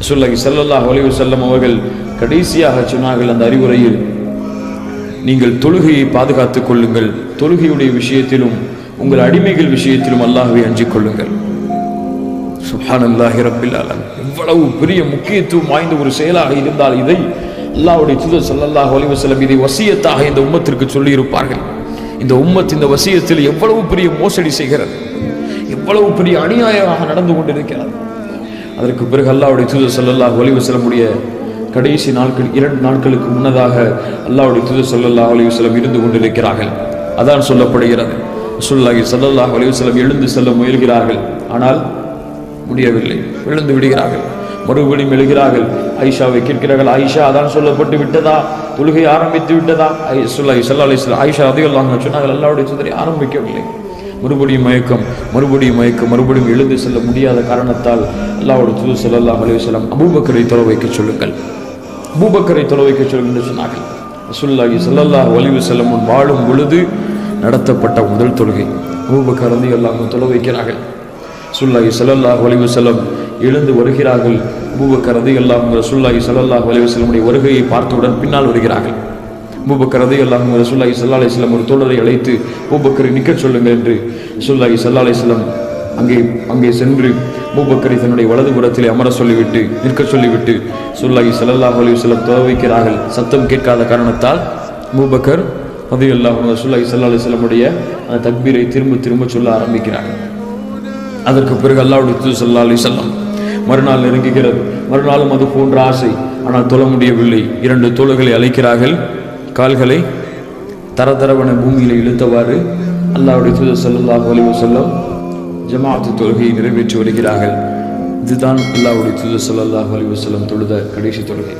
ஸல்லல்லாஹு அலைஹி வஸல்லம் அவர்கள் கடைசியாக சொன்னார்கள் அந்த அறிவுரையில், நீங்கள் தொழுகையை பாதுகாத்துக் கொள்ளுங்கள், தொழுகையுடைய விஷயத்திலும் உங்கள் அடிமைகள் விஷயத்திலும் அல்லாஹ்வை அஞ்சிக் கொள்ளுங்கள். சுப்ஹானல்லாஹி ரப்பில் ஆலமீன். எவ்வளவு பெரிய முக்கியத்துவம் வாய்ந்த ஒரு செயலாக இருந்தால் இதை அல்லாஹ்வுடைய தூதர் ஸல்லல்லாஹு அலைஹி வஸல்லம் இதை வசியத்தாக இந்த உம்மத்திற்கு சொல்லி இருப்பார்கள். இந்த உம்மத் இந்த வசியத்தில் எவ்வளவு பெரிய மோசடி செய்கிறது, எவ்வளவு பெரிய அநியாயமாக நடந்து கொண்டிருக்கிறது. அதற்கு பிறகு அல்லாஹ்வுடைய தூதர் ஸல்லல்லாஹு அலைஹி வஸல்லம் உடைய கடைசி நாட்கள் 2 நாட்களுக்கு முன்னதாக அல்லாஹ்வுடைய தூதர் ஸல்லல்லாஹு அலைஹி வஸல்லம் இருந்து கொண்டிருக்கிறார்கள். அதான் சொல்லப்படுகிறது. ரசூலுல்லாஹி ஸல்லல்லாஹு அலைஹி வஸல்லம் எழுந்து செல்ல முயல்கிறார்கள், ஆனால் முடியவில்லை, எழுந்து விடுகிறார்கள். மறுபடியும் எழுகிறார்கள், ஆயிஷாவை கேட்கிறார்கள், ஆயிஷா அதான் சொல்லப்பட்டு விட்டதா, தொழுகை ஆரம்பித்து விட்டதா? ரசூலுல்லாஹி ஸல்லல்லாஹு அலைஹி வஸல்லம் ஆயிஷா ரலியல்லாஹு அன்ஹா சொன்னார்கள், அல்லாஹ்வுடைய தூதரை ஆரம்பிக்கவில்லை. மறுபடியும் மயக்கம், மறுபடியும் எழுந்து செல்ல முடியாத காரணத்தால் அல்லாஹ்வுடைய தூதர் ஸல்லல்லாஹு அலைஹி வஸல்லம் அபூபக்கரை தொழ வைக்க சொல்லுங்கள், அபூபக்கரை தொழ வைக்க சொல்லுங்கள் என்று சொன்னார்கள். ரசூலுல்லாஹி ஸல்லல்லாஹு அலைஹி வஸல்லம் வாழும் பொழுது நடத்தப்பட்ட முதல் தொழுகை. அபூபக்கர் ரலியல்லாஹு அன்ஹு தொழ வைக்கிறார்கள். ரசூலுல்லாஹி ஸல்லல்லாஹு அலைஹி வஸல்லம் எழுந்து வருகிறார்கள். அபூபக்கர் ரலியல்லாஹு அன்ஹு ரசூலுல்லாஹி ஸல்லல்லாஹு அலைஹி வஸல்லமுடைய வருகையை பார்த்தவுடன் பின்னால் வருகிறார்கள். அபூபக்கர் ரலியல்லாஹு அன்ஹு ரசூலுல்லாஹி ஸல்லல்லாஹு அலைஹி வஸல்லம் ஒரு தோழரை அழைத்து அபூபக்கரை நிற்கச் சொல்லுங்கள் என்று ரசூலுல்லாஹி ஸல்லல்லாஹு அலைஹி வஸல்லம் அங்கே சென்று அபூபக்கரை தன்னுடைய வலது புறத்திலே அமர சொல்லிவிட்டு நிற்கச் சொல்லிவிட்டு ரசூலுல்லாஹி ஸல்லல்லாஹு அலைஹி வஸல்லம் தொழ வைக்கிறார்கள். சத்தம் கேட்காத காரணத்தால் அபூபக்கர் ரலியல்லாஹு அன்ஹு ரசூலுல்லாஹி ஸல்லல்லாஹு அலைஹி வஸல்லமுடைய அந்த தக்பீரை திரும்ப சொல்ல ஆரம்பிக்கிறார்கள். அதற்கு பிறகு அல்லாஹ்வுடைய தூதர் ஸல்லல்லாஹு அலைஹி வஸல்லம் மறுநாள் நெருங்குகிறது. மறுநாளும் அது போன்ற ஆசை, ஆனால் தொழ முடியவில்லை. 2 தோழர்களை அழைக்கிறார்கள். கால்களை தரதரவன பூமியில இழுத்தவாறு அல்லாஹ்வுடைய தூதர் ஸல்லல்லாஹு அலைஹி வஸல்லம் ஜமாஅத்து தொழுகையை நிறைவேற்றி வருகிறார்கள். இதுதான் அல்லாஹ்வுடைய தூதர் ஸல்லல்லாஹு அலைஹி வஸல்லம் தொழுத கடைசி தொழுகை.